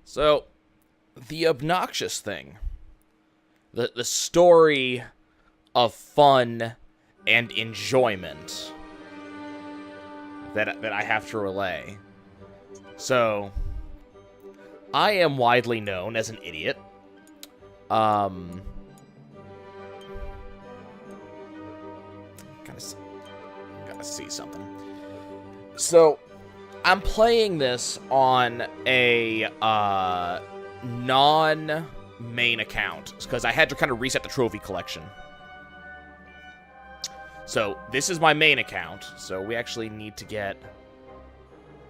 So, the obnoxious thing, the story of fun and enjoyment that I have to relay. So, I am widely known as an idiot. Gotta see something. So, I'm playing this on a non-main account because I had to kind of reset the trophy collection. So, this is my main account, so we actually need to get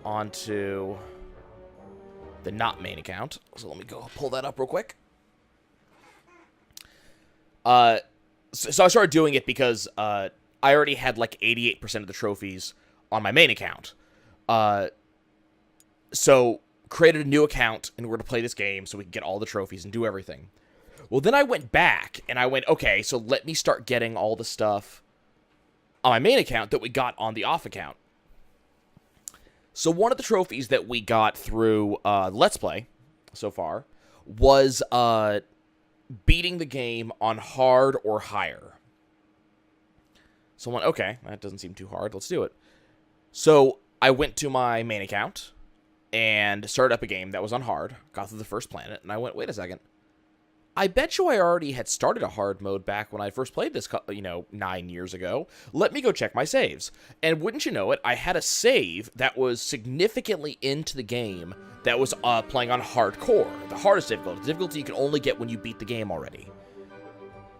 onto the not main account. So let me go pull that up real quick. So I started doing it because I already had like 88% of the trophies on my main account. So created a new account and we're going to play this game so we can get all the trophies and do everything. Well, then I went back and I went, okay, so let me start getting all the stuff on my main account that we got on the off account. So one of the trophies that we got through Let's Play so far was beating the game on hard or higher. So I went, okay, that doesn't seem too hard. Let's do it. So I went to my main account and started up a game that was on hard, got through the first planet, and I went, wait a second. I bet you I already had started a hard mode back when I first played this, 9 years ago. Let me go check my saves. And wouldn't you know it, I had a save that was significantly into the game that was playing on hardcore, the hardest difficulty, the difficulty you can only get when you beat the game already.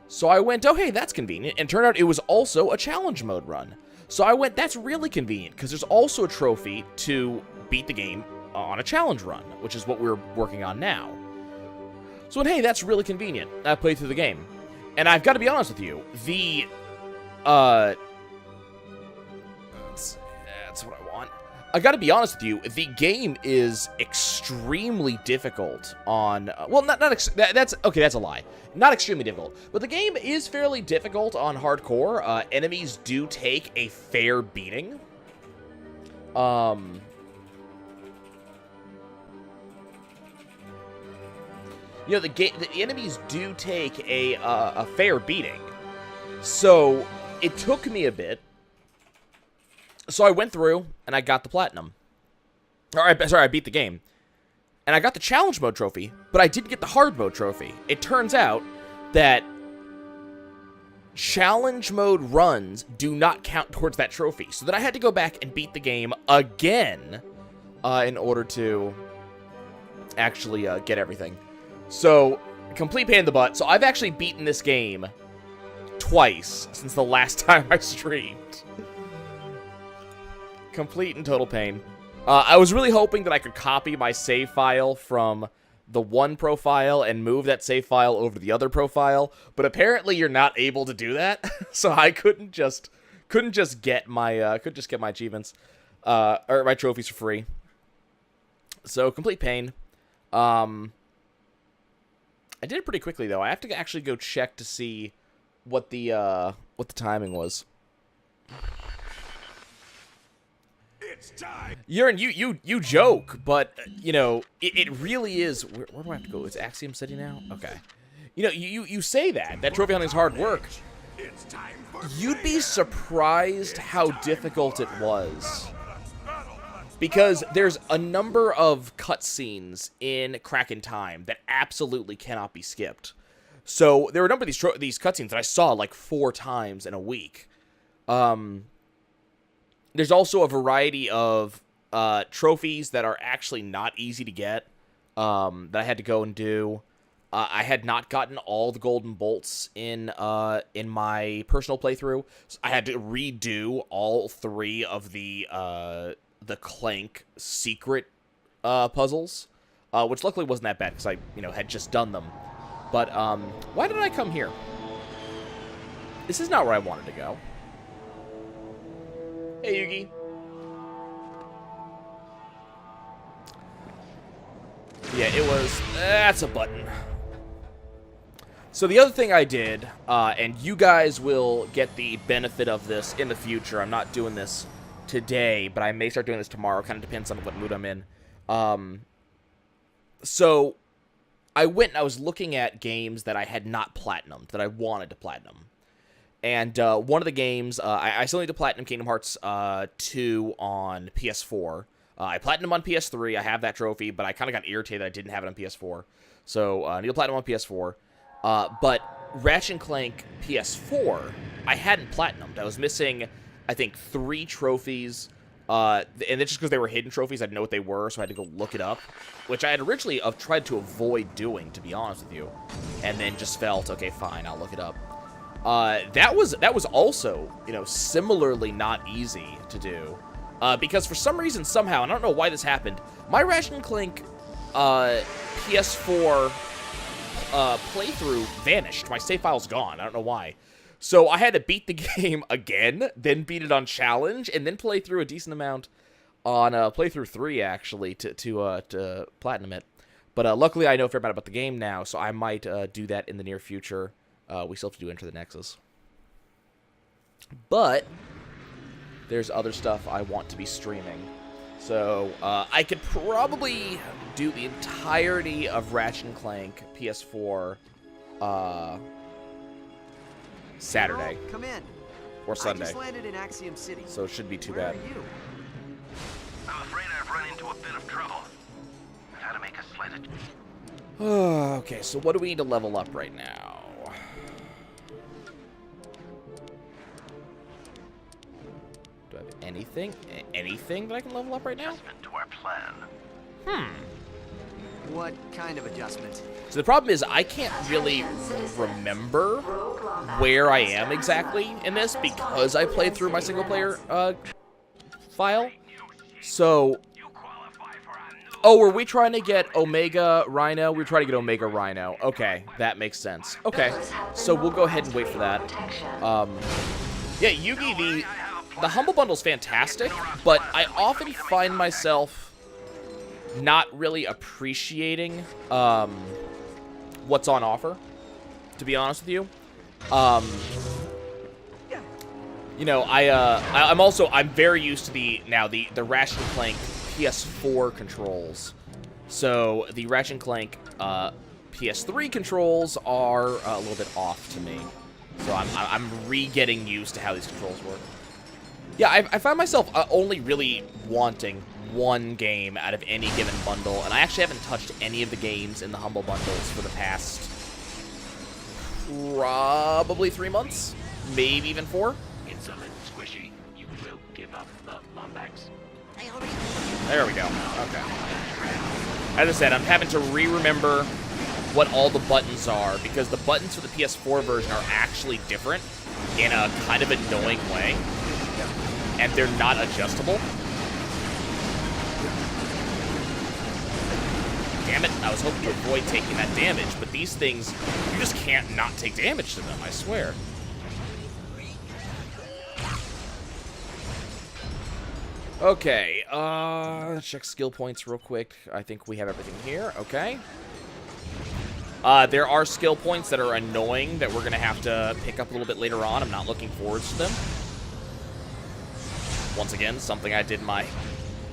So I went, oh, hey, that's convenient. And turned out it was also a challenge mode run. So I went, that's really convenient, because there's also a trophy to beat the game on a challenge run, which is what we're working on now. So, hey, that's really convenient. I played through the game. And I've got to be honest with you, that's what I want. I got to be honest with you, the game is extremely difficult on, that's a lie. Not extremely difficult, but the game is fairly difficult on hardcore. Enemies do take a fair beating. The enemies do take a fair beating. So, it took me a bit. So I went through, and I got the platinum. I beat the game. And I got the challenge mode trophy, but I didn't get the hard mode trophy. It turns out that challenge mode runs do not count towards that trophy. So then I had to go back and beat the game again in order to actually get everything. So, complete pain in the butt. So, I've actually beaten this game twice since the last time I streamed. Complete and total pain. I was really hoping that I could copy my save file from the one profile and move that save file over to the other profile, but apparently you're not able to do that. So I couldn't just get my achievements or my trophies for free. So complete pain. I did it pretty quickly, though. I have to actually go check to see what the timing was. It's time. You joke, but it really is. Where do I have to go? It's Axiom City now. Okay. You say that trophy hunting is hard work. It's time for You'd be surprised how difficult it was. Because there's a number of cutscenes in Crack in Time that absolutely cannot be skipped. So there were a number of these cutscenes that I saw like 4 times in a week. There's also a variety of trophies that are actually not easy to get that I had to go and do. I had not gotten all the golden bolts in my personal playthrough. So I had to redo all 3 of the Clank secret puzzles, which luckily wasn't that bad because I, had just done them. But why did I come here? This is not where I wanted to go. Hey, Yugi. Yeah, it was. That's a button. So the other thing I did, and you guys will get the benefit of this in the future. I'm not doing this today, but I may start doing this tomorrow. Kind of depends on what mood I'm in. So I went and I was looking at games that I had not platinumed, that I wanted to platinum. And one of the games, I still need to platinum Kingdom Hearts 2 on PS4. I platinum on PS3. I have that trophy, but I kind of got irritated that I didn't have it on PS4. So I need to platinum on PS4. But Ratchet Clank PS4, I hadn't platinumed. I was missing, I think, 3 trophies. And it's just because they were hidden trophies. I didn't know what they were, so I had to go look it up. Which I had originally tried to avoid doing, to be honest with you. And then just felt, okay, fine, I'll look it up. That was also, you know, similarly not easy to do. Because for some reason, somehow, and I don't know why this happened, my Ratchet Clank PS4 playthrough vanished. My save file's gone. I don't know why. So I had to beat the game again, then beat it on challenge, and then play through a decent amount on playthrough 3, actually, to platinum it. But luckily, I know a fair amount about the game now, so I might do that in the near future. We still have to do Enter the Nexus. But there's other stuff I want to be streaming. So I could probably do the entirety of Ratchet Clank PS4 Saturday. Come in. Or Sunday. I just landed in Axiom City. So it shouldn't be too Where bad. Are you? I'm afraid I've run into a bit of trouble. How to make a slighted... Okay, so what do we need to level up right now? Do I have anything? Anything that I can level up right now? adjustment to our plan. What kind of adjustment? So the problem is I can't really remember where I am exactly in this because I played through my single player file. So, oh, were we trying to get Omega Rhino? We were trying to get Omega Rhino. Okay, that makes sense. Okay, so we'll go ahead and wait for that. Yeah, Yugi, the Humble Bundle's fantastic, but I often find myself not really appreciating what's on offer, to be honest with you. You know, I'm very used to the Ratchet Clank PS4 controls. So the Ratchet Clank PS3 controls are a little bit off to me. So I'm re-getting used to how these controls work. Yeah, I find myself only really wanting one game out of any given bundle, and I actually haven't touched any of the games in the Humble Bundles for the past probably 3 months, maybe even 4. It's a little squishy. You will give up the Lombax. There we go. Okay. As I said, I'm having to re-remember what all the buttons are, because the buttons for the PS4 version are actually different in a kind of annoying way, and they're not adjustable. Damn it, I was hoping to avoid taking that damage, but these things, you just can't not take damage to them, I swear. Okay, let's check skill points real quick. I think we have everything here, okay. There are skill points that are annoying that we're going to have to pick up a little bit later on. I'm not looking forward to them. Once again, something I did in my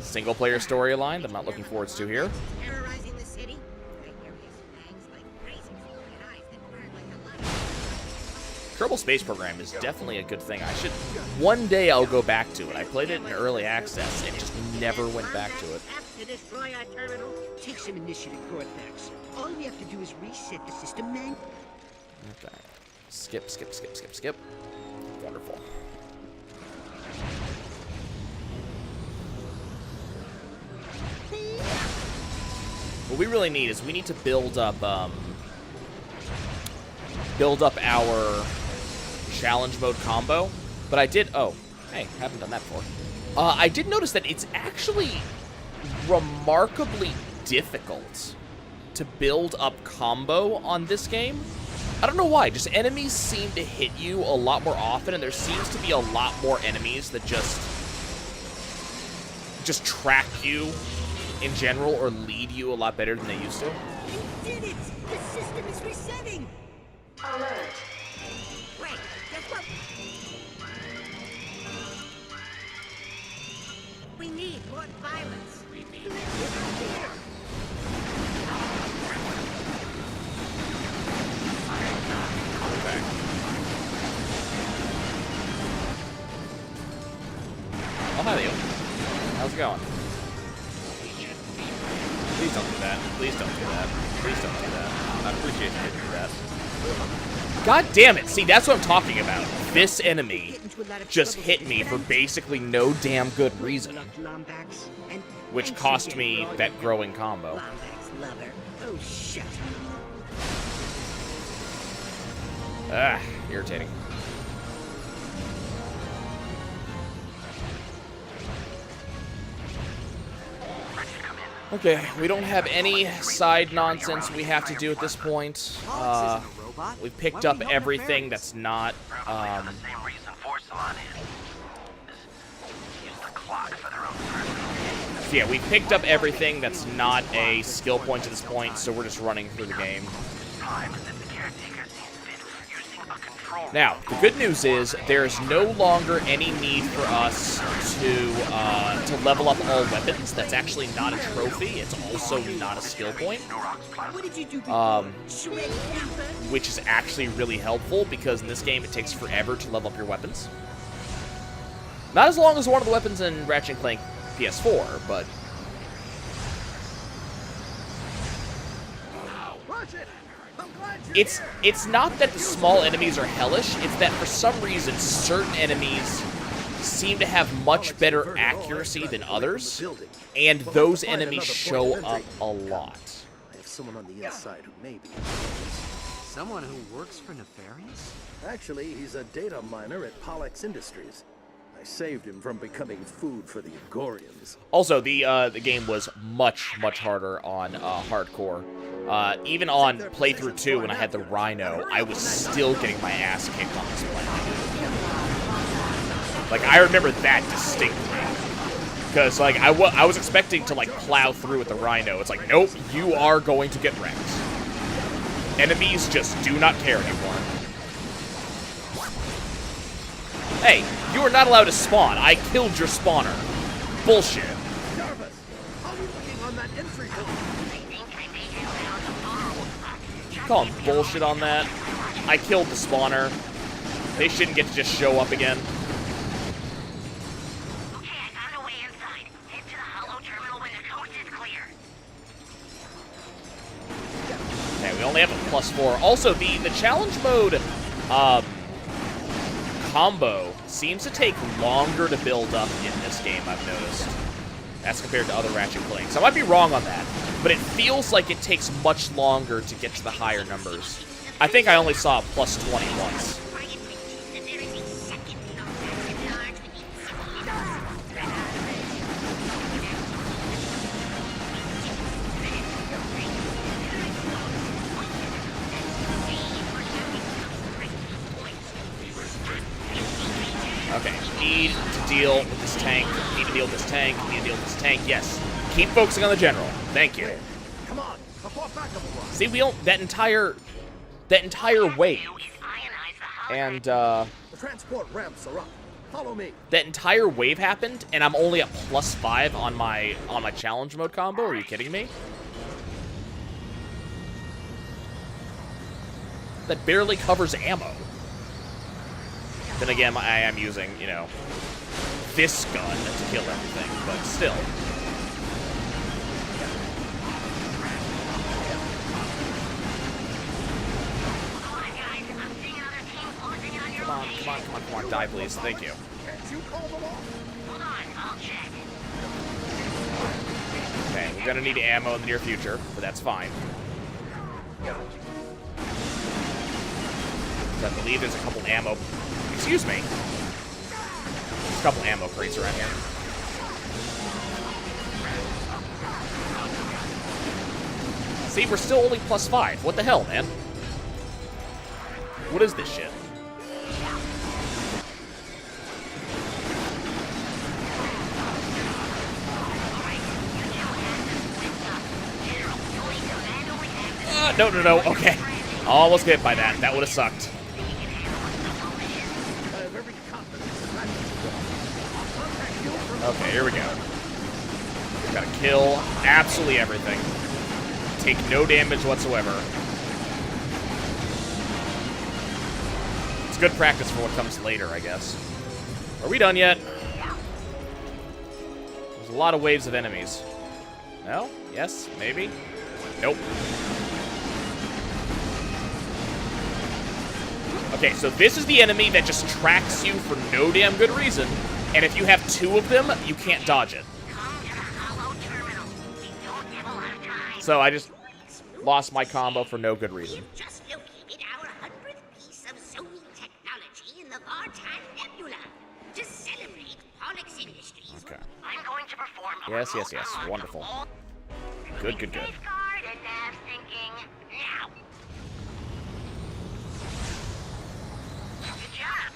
single-player storyline that I'm not looking forward to here. Kerbal Space Program is definitely a good thing. One day I'll go back to it. I played it in early access and just never went back to it. To destroy our terminal, take some initiative, Cortex. All we have to do is reset the system, man. Okay. Skip, skip, skip, skip, skip. Wonderful. What we really need is we need to build up our challenge mode combo. But I did, oh, hey, haven't done that before. I did notice that it's actually remarkably difficult to build up combo on this game. I don't know why, just enemies seem to hit you a lot more often, and there seems to be a lot more enemies that just track you in general or lead you a lot better than they used to. You did it! The system is resetting! Alert. Wait, guess what? We need more violence. We need it going? Please don't do that. Please don't do that. Please don't do that. I appreciate you didn't do that. God damn it. See, that's what I'm talking about. This enemy just hit me for basically no damn good reason. Which cost me that growing combo. Oh, shit. Ah, irritating. Okay, we don't have any side nonsense we have to do at this point. We've picked up everything that's not, Probably for the same reason Forsalon is. Use the clock for their own personal gain. So yeah, we've picked up everything that's not a skill point at this point, so we're just running through the game. Time that the caretaker sees fit using a control. Now, the good news is there's no longer any need for us to level up all weapons. That's actually not a trophy. It's also not a skill point. What did you do Which is actually really helpful because in this game it takes forever to level up your weapons. Not as long as one of the weapons in Ratchet Clank PS4, but it's not that the small enemies are hellish, it's that for some reason certain enemies seem to have much better accuracy than others, and those enemies show up a lot. I have someone on the inside who may be. Someone who works for Nefarious? Actually, he's a data miner at Pollux Industries. I saved him from becoming food for the Agorians. Also, the game was much harder on hardcore. Even on playthrough 2, when I had the Rhino, I was still getting my ass kicked on this planet. Like, I remember that distinctly. Because, like, I was expecting to, like, plow through with the Rhino. It's like, nope, you are going to get wrecked. Enemies just do not care anymore. Hey, you are not allowed to spawn. I killed your spawner. Bullshit. Jarvis, how are you looking on that entry point? Call him bullshit on that. I killed the spawner. They shouldn't get to just show up again. Okay, I found a way inside. Head to the hollow terminal when the coast is clear. Okay, we only have a +4. Also, the challenge mode combo seems to take longer to build up in this game, I've noticed, as compared to other Ratchet Clanks. I might be wrong on that, but it feels like it takes much longer to get to the higher numbers. I think I only saw a +20 once. Okay, need to deal with this tank, need to deal with this tank, need to deal with this tank, yes. Keep focusing on the general. Thank you. Come on, I'll fall back a while. See, we don't, that entire wave, and, The transport ramps are up. Follow me. that entire wave happened, and I'm only at +5 on my challenge mode combo. Are you kidding me? That barely covers ammo. Then again, I am using, you know, this gun to kill everything, but still. Come on, die, please. Thank you. Okay, we're gonna need ammo in the near future, but that's fine. I believe there's a couple ammo. Excuse me. There's a couple ammo crates around here. See, we're still only +5. What the hell, man? What is this shit? No. Okay. Almost hit by that. That would have sucked. Okay, here we go. Gotta kill absolutely everything. Take no damage whatsoever. It's good practice for what comes later, I guess. Are we done yet? There's a lot of waves of enemies. No? Yes? Maybe? Nope. Okay, so this is the enemy that just tracks you for no damn good reason, and if you have 2 of them, you can't dodge it. So I just lost my combo for no good reason. Just located our 100th piece of Zoe technology in the Vartan Nebula to celebrate Pollux Industries. Okay. I'm going to perform a Yes, remote yes, yes. command Wonderful. of all- Good, good, good. Safeguard and nav syncing now. Good job.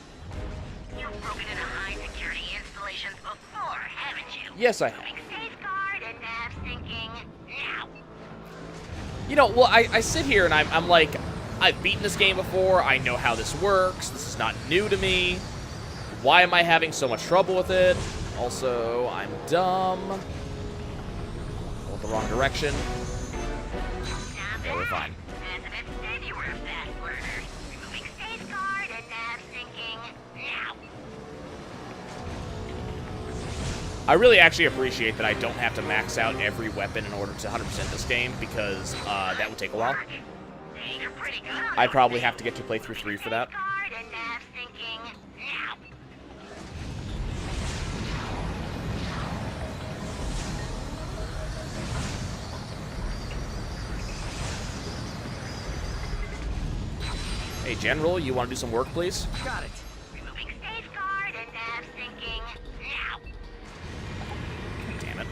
You've broken into high security installations before, haven't you? Yes, I have. Moving safeguard and nav syncing now. You know, well, I sit here and I'm like, I've beaten this game before. I know how this works. This is not new to me. Why am I having so much trouble with it? Also, I'm dumb. Going the wrong direction. Yeah, we're fine. As if it's said you were a fast learner. Removing safeguard and nav syncing now. I really actually appreciate that I don't have to max out every weapon in order to 100% this game, because that would take a while. Hey, you're pretty good. I'd probably have to get to playthrough 3 for that. Safeguard and nav syncing now. Hey, General, you want to do some work, please? Got it. Removing safeguard and nav syncing now. Damn it.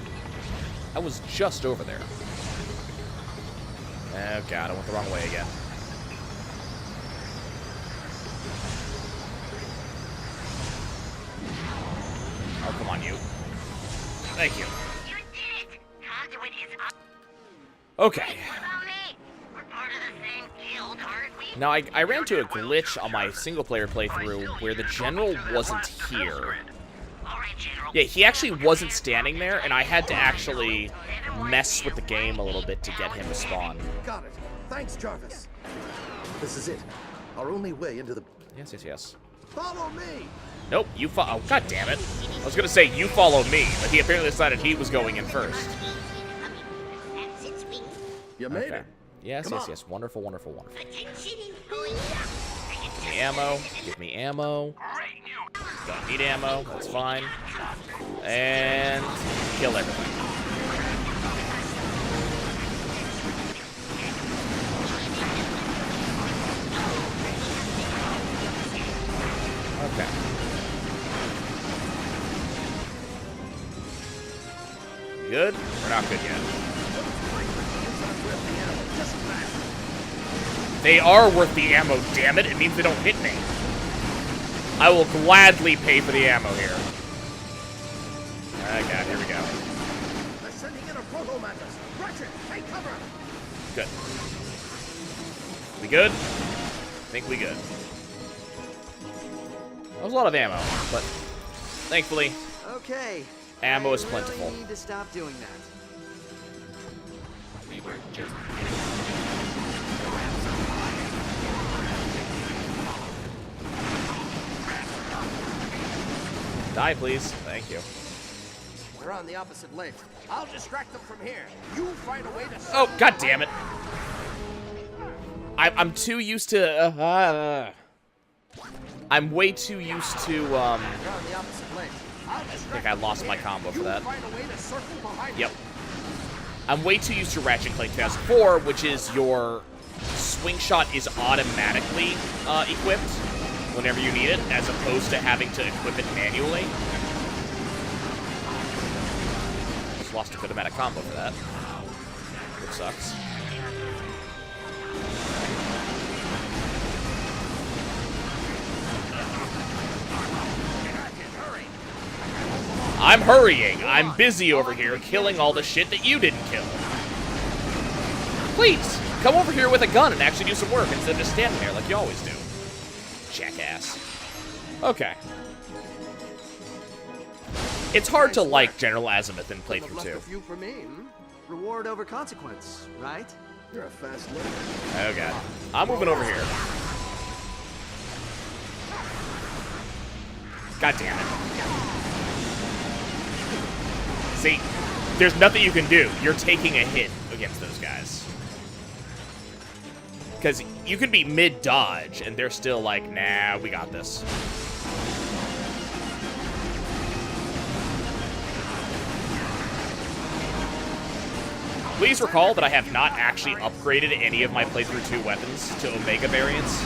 I was just over there. Oh, God, I went the wrong way again. Oh, come on, you. Thank you. You did it. Conduit is up. Okay. What about me? We're part of the same guild, aren't we? Now, I ran into a glitch on my single-player playthrough where the General wasn't here. All right, General. Yeah, he actually wasn't standing there, and I had to actually mess with the game a little bit to get him to spawn. Got it. Thanks, Jarvis. This is it. Our only way into the... Yes, yes, yes. Follow me! Nope, you follow. Oh, God damn it. I was gonna say, you follow me, but he apparently decided he was going in first. That's its wing. You made Okay. it. Yes, Come yes, on. yes. Wonderful, wonderful, wonderful. Attention employees. Give me ammo. Give me ammo. Don't need ammo. That's fine. And kill everything. Okay. Good? We're not good yet. They are worth the ammo, damn it. It means they don't hit me. I will gladly pay for the ammo here. Oh, God, here we go. They're sending in a proto mantis. Ratchet, take cover! Good. We good? Think we good. That was a lot of ammo, but thankfully, Okay. ammo is I plentiful. really need to stop doing that. Die, please. Thank you. We're on the opposite lane. I'll distract them from here. You find a way to... Oh, God damn it. I'm too used to... I'm way too used to, We're on the opposite lane. I'll I distract think I lost my combo for that. find a way to circle behind Yep. I'm way too used to Ratchet Clank 2004, which is your swing shot is automatically equipped whenever you need it, as opposed to having to equip it manually. Just lost a good amount of combo for that. Which sucks. I'm hurrying. I'm busy over here killing all the shit that you didn't kill. Please, come over here with a gun and actually do some work instead of just standing there like you always do. Jackass. Okay. It's hard to like General Azimuth in Couldn't have playthrough left 2. a few for me. Reward over consequence, right? You're a fast learner. Oh, God. I'm moving over here. God damn it. See, there's nothing you can do. You're taking a hit against those guys. Because you could be mid-dodge, and they're still like, nah, we got this. Please recall that I have not actually upgraded any of my playthrough 2 weapons to Omega variants.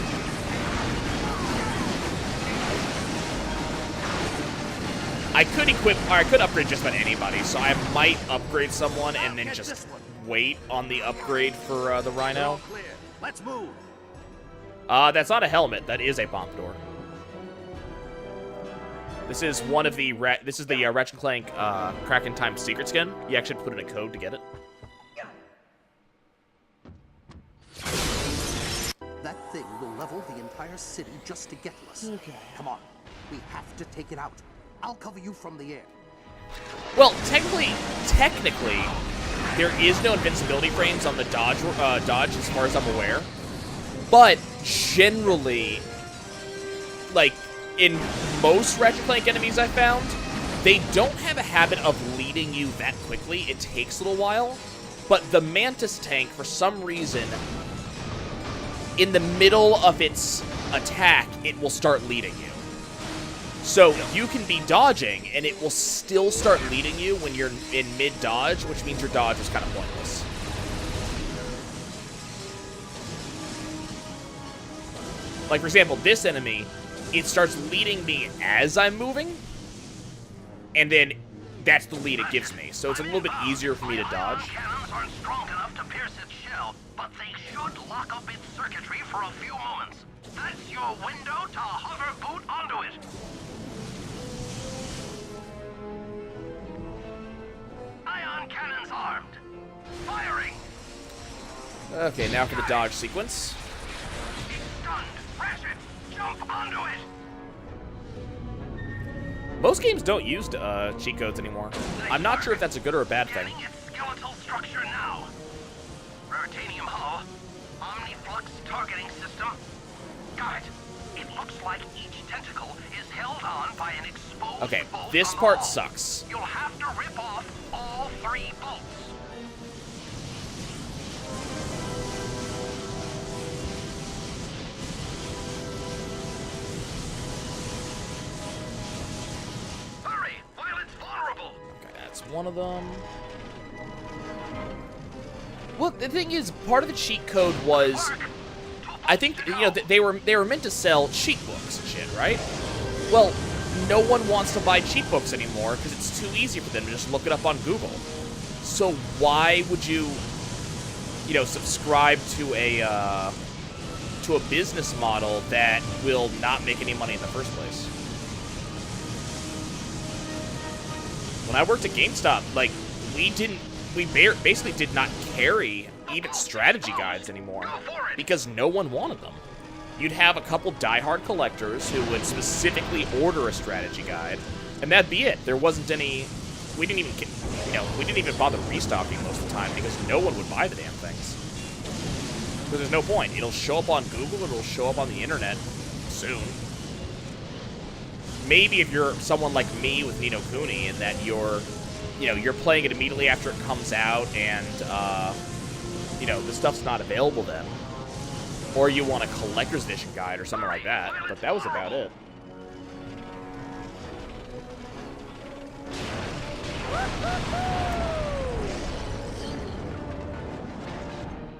I could equip, or I could upgrade just about anybody, so I might upgrade someone and then just wait on the upgrade for the Rhino. Let's move. That's not a helmet. That is a pompadour. This is one of the Ratchet Clank Kraken Time secret skin. You actually have to put in a code to get it. That thing will level the entire city just to get to us. Okay. Come on. We have to take it out. I'll cover you from the air. Well, technically, there is no invincibility frames on the dodge as far as I'm aware. But generally, like in most Ratchet Clank enemies I found, they don't have a habit of leading you that quickly. It takes a little while. But the Mantis tank, for some reason, in the middle of its attack, it will start leading you. So you can be dodging, and it will still start leading you when you're in mid-dodge, which means your dodge is kind of pointless. Like, for example, this enemy, it starts leading me as I'm moving, and then that's the lead it gives me. So it's a little bit easier for me to dodge. Cannons aren't strong enough to pierce its shell, but they should lock up its circuitry for a few moments. That's your window to hover boot onto it. Ion cannons armed. Firing. Okay, now for the dodge sequence. It's stunned. Ratchet, jump onto it. Most games don't use cheat codes anymore. I'm not sure if that's a good or a bad thing. Getting its skeletal structure now. Rotanium hull. Omniflux targeting system. Got it. It looks like each tentacle is held on by an exposed Okay, bolt this on the part hull. sucks. You'll have to rip off all 3 bolts. Hurry, while it's vulnerable. Okay, that's one of them. Well, the thing is, part of the cheat code was, I think, you know, they were meant to sell cheat books and shit, right? Well, no one wants to buy cheat books anymore because it's too easy for them to just look it up on Google. So why would you, you know, subscribe to a business model that will not make any money in the first place? When I worked at GameStop, like, we basically did not carry even strategy guides anymore because no one wanted them. You'd have a couple diehard collectors who would specifically order a strategy guide, and that'd be it. There wasn't any. We didn't even bother restocking most of the time because no one would buy the damn things. Because there's no point. It'll show up on Google. It'll show up on the internet soon. Maybe if you're someone like me with Ni no Kuni and that you're playing it immediately after it comes out and, the stuff's not available then. Or you want a collector's edition guide or something like that. But that was about it.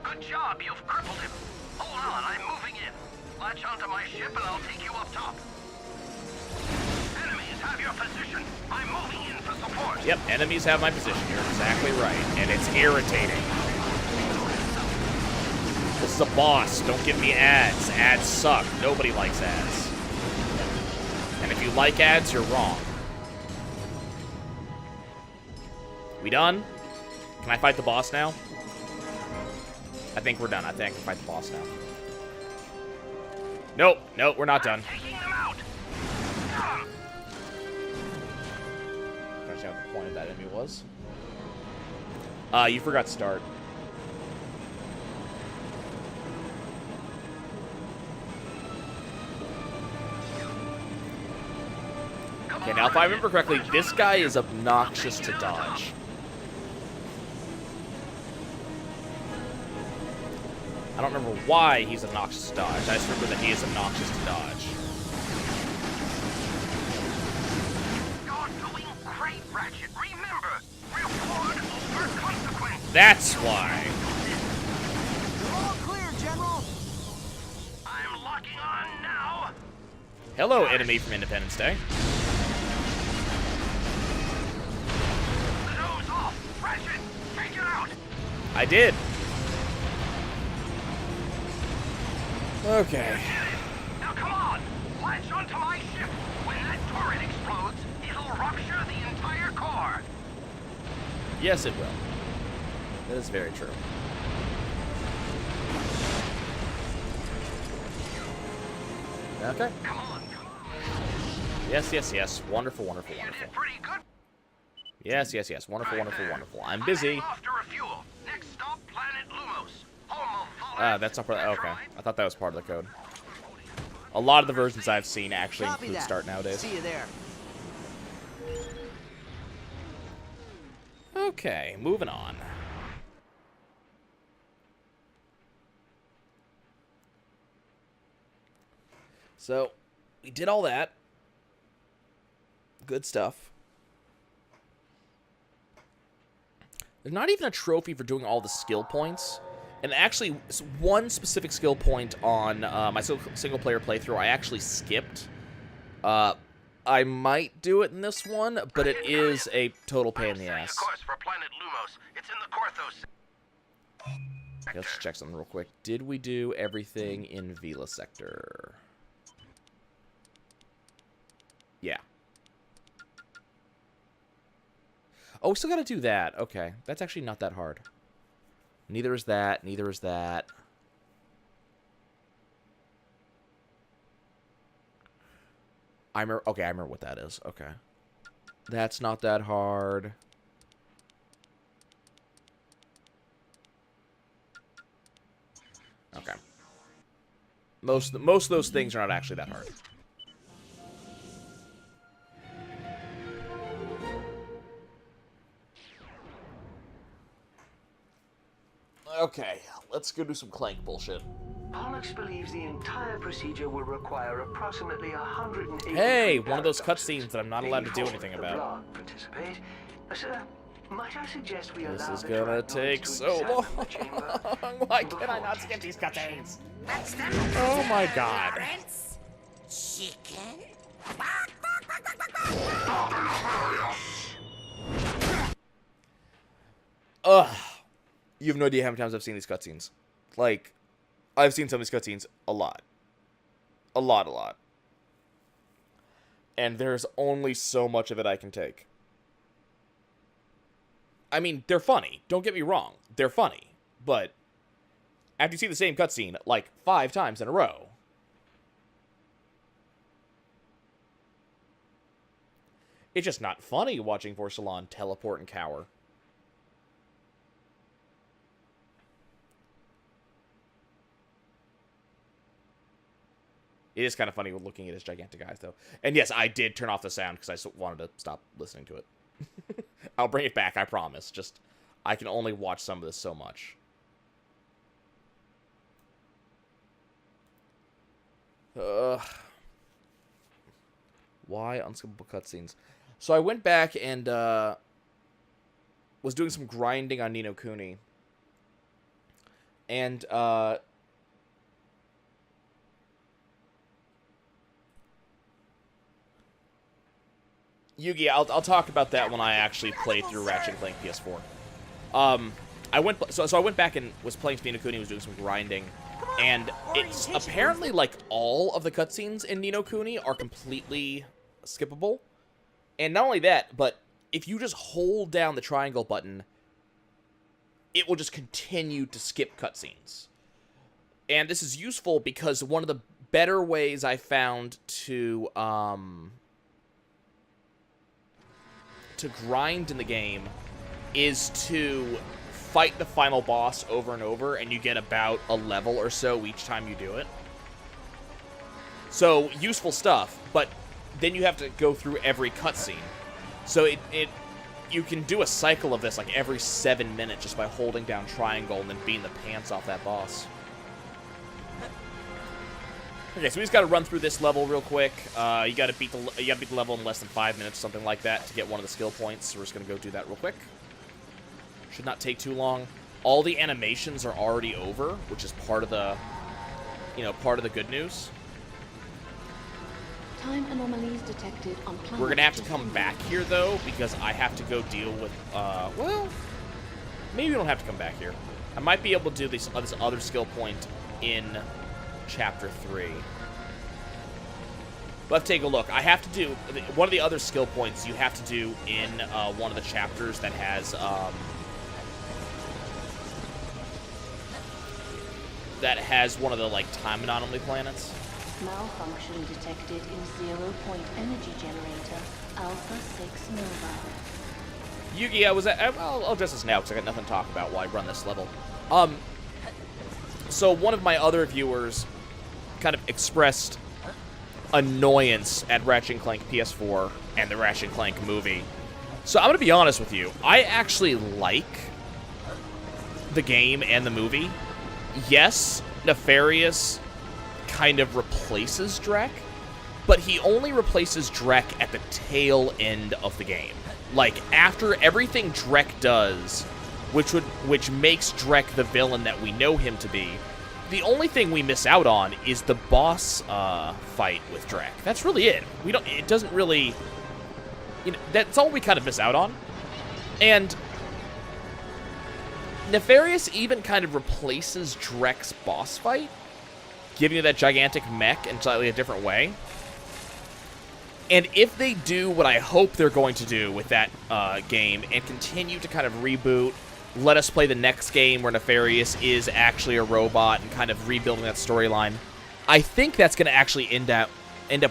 Good job, you've crippled him. Hold on, I'm moving in. Latch onto my ship and I'll take you up top. Enemies have your position. I'm moving in for support. Yep, enemies have my position. You're exactly right. And it's irritating. This is a boss. Don't give me ads. Ads suck. Nobody likes ads. And if you like ads, you're wrong. We done? Can I fight the boss now? I think we're done. I think I can fight the boss now. Nope, we're not done. Taking them out. I'm trying to see what the point of that enemy was. You forgot start. Come Okay, now if I remember correctly, this guy is obnoxious to dodge. I don't remember why he's obnoxious to dodge. I just remember that he is obnoxious to dodge. You're doing great, Ratchet. Remember, reward over consequence. That's why. All clear, General. I'm locking on now. Hello, enemy from Independence Day. The dome's off. Ratchet, take it out. I did. Okay. Now come on, latch onto my ship. When that turret explodes, it'll rupture the entire core. Yes, it will. That is very true. Okay. Come on, come on. Yes, yes, yes. Wonderful, wonderful, You wonderful. did pretty good. Yes, yes, yes. Wonderful, Right wonderful, there. wonderful. I'm I'm busy. heading off to refuel. Next stop, planet Lumos. Home of Vault. That's not part of okay. I thought that was part of the code. A lot of the versions I've seen actually Copy include that. start nowadays. See you there. Okay, moving on. So, we did all that. Good stuff. There's not even a trophy for doing all the skill points. And actually, one specific skill point on my single-player playthrough I actually skipped. I might do it in this one, but it is a total pain in the ass. Course for planet Lumos. It's in the Corthos. Let's check something real quick. Did we do everything in Vila Sector? Yeah. Oh, we still gotta do that. Okay. That's actually not that hard. Neither is that. Neither is that. Okay, I remember what that is. Okay. That's not that hard. Okay. Most of those things are not actually that hard. Okay, let's go do some Clank bullshit. Pollux believes the entire procedure will require approximately 180. Hey, one of those cutscenes that I'm not allowed to do anything about. Blog participate. Sir, might I suggest we This allow is the gonna Dreadnought take to so examine long. the chamber Why can I before not it skip these cutscenes? What's the Oh my god. Lawrence? Chicken? Ugh. You have no idea how many times I've seen these cutscenes. Like, I've seen some of these cutscenes a lot. A lot. And there's only so much of it I can take. I mean, they're funny. Don't get me wrong. They're funny. But after you see the same cutscene, like, 5 times in a row, it's just not funny watching Vorsalon teleport and cower. It is kind of funny looking at his gigantic eyes, though. And yes, I did turn off the sound because I wanted to stop listening to it. I'll bring it back, I promise. Just, I can only watch some of this so much. Why unskippable cutscenes? So I went back and was doing some grinding on Ni no Kuni. And Yugi, I'll talk about that when I actually play through Ratchet Clank PS4. I went back and was playing Ni no Kuni, was doing some grinding, and it's apparently like all of the cutscenes in Ni no Kuni are completely skippable. And not only that, but if you just hold down the triangle button, it will just continue to skip cutscenes. And this is useful because one of the better ways I found to grind in the game is to fight the final boss over and over, and you get about a level or so each time you do it. So, useful stuff, but then you have to go through every cutscene. So you can do a cycle of this like every 7 minutes just by holding down triangle and then beating the pants off that boss. Okay, so we just got to run through this level real quick. You got to beat the level in less than 5 minutes, something like that, to get one of the skill points. So we're just gonna go do that real quick. Should not take too long. All the animations are already over, which is part of the, part of the good news. Time anomalies detected on planet. We're gonna have to come back here though, because I have to go deal with. Well, maybe we don't have to come back here. I might be able to do this other skill point in Chapter 3. Let's take a look. I have to do one of the other skill points. You have to do in one of the chapters that has one of the like time anomaly planets. Malfunction detected in 0-point energy generator Alpha 6 Nova. Yugi, I'll address this now because I got nothing to talk about while I run this level. So one of my other viewers kind of expressed annoyance at Ratchet Clank PS4 and the Ratchet Clank movie. So I'm going to be honest with you. I actually like the game and the movie. Yes, Nefarious kind of replaces Drek, but he only replaces Drek at the tail end of the game. Like, after everything Drek does, which makes Drek the villain that we know him to be, the only thing we miss out on is the boss fight with Drek. That's really it. It doesn't really, that's all we kind of miss out on. And Nefarious even kind of replaces Drek's boss fight, giving you that gigantic mech in slightly a different way. And if they do what I hope they're going to do with that game and continue to kind of reboot, let us play the next game where Nefarious is actually a robot and kind of rebuilding that storyline, I think that's going to actually end up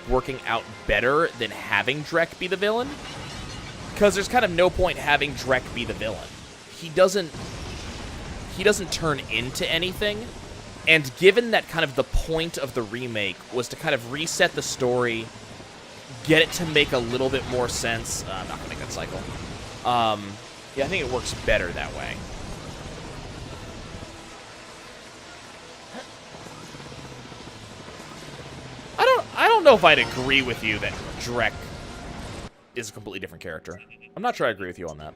working out better than having Drek be the villain. Because there's kind of no point having Drek be the villain. He doesn't turn into anything. And given that kind of the point of the remake was to kind of reset the story, get it to make a little bit more sense. I'm not going to make that cycle. Yeah, I think it works better that way. I don't know if I'd agree with you that Drek is a completely different character. I'm not sure I agree with you on that.